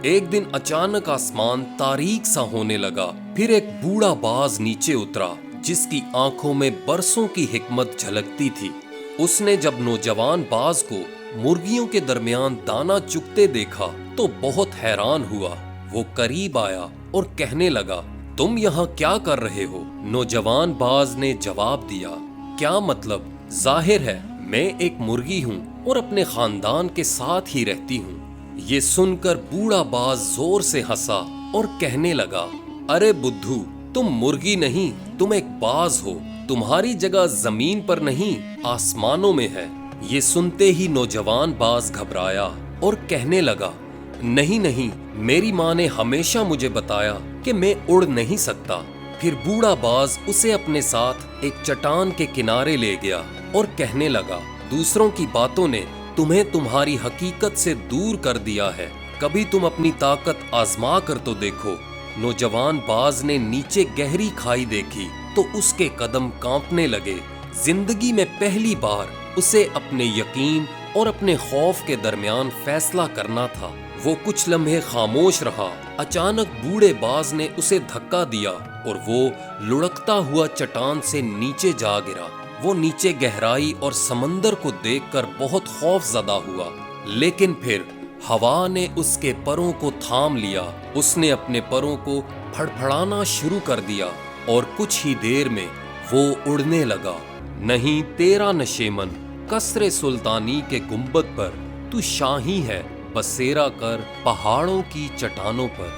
ایک دن اچانک آسمان تاریک سا ہونے لگا. پھر ایک بوڑھا باز نیچے اترا جس کی آنکھوں میں برسوں کی حکمت جھلکتی تھی. اس نے جب نوجوان باز کو مرغیوں کے درمیان دانا چگتے دیکھا تو بہت حیران ہوا. وہ قریب آیا اور کہنے لگا, تم یہاں کیا کر رہے ہو؟ نوجوان باز نے جواب دیا, کیا مطلب؟ ظاہر ہے میں ایک مرغی ہوں اور اپنے خاندان کے ساتھ ہی رہتی ہوں. یہ سن کر بوڑھا باز زور سے ہنسا اور کہنے لگا, ارے بدھو, تم مرغی نہیں, تم ایک باز ہو. تمہاری جگہ زمین پر نہیں آسمانوں میں ہے. یہ سنتے ہی نوجوان باز گھبرایا اور کہنے لگا, نہیں نہیں, میری ماں نے ہمیشہ مجھے بتایا کہ میں اڑ نہیں سکتا. پھر بوڑھا باز اسے اپنے ساتھ ایک چٹان کے کنارے لے گیا اور کہنے لگا, دوسروں کی باتوں نے تمہیں تمہاری حقیقت سے دور کر دیا ہے. کبھی تم اپنی طاقت آزما کر تو دیکھو. نوجوان باز نے نیچے گہری کھائی دیکھی تو اس کے قدم کانپنے لگے. زندگی میں پہلی بار اسے اپنے یقین اور اپنے خوف کے درمیان فیصلہ کرنا تھا. وہ کچھ لمحے خاموش رہا. اچانک بوڑھے باز نے اسے دھکا دیا اور وہ لڑکتا ہوا چٹان سے نیچے جا گرا. وہ نیچے گہرائی اور سمندر کو دیکھ کر بہت خوف زدہ ہوا. لیکن پھر ہوا نے اس کے پروں کو تھام لیا. اس نے اپنے پروں کو پھڑپھڑانا شروع کر دیا اور کچھ ہی دیر میں وہ اڑنے لگا. نہیں تیرا نشیمن, قصر سلطانی کے گنبد پر تو شاہی ہے, بسیرا کر پہاڑوں کی چٹانوں پر.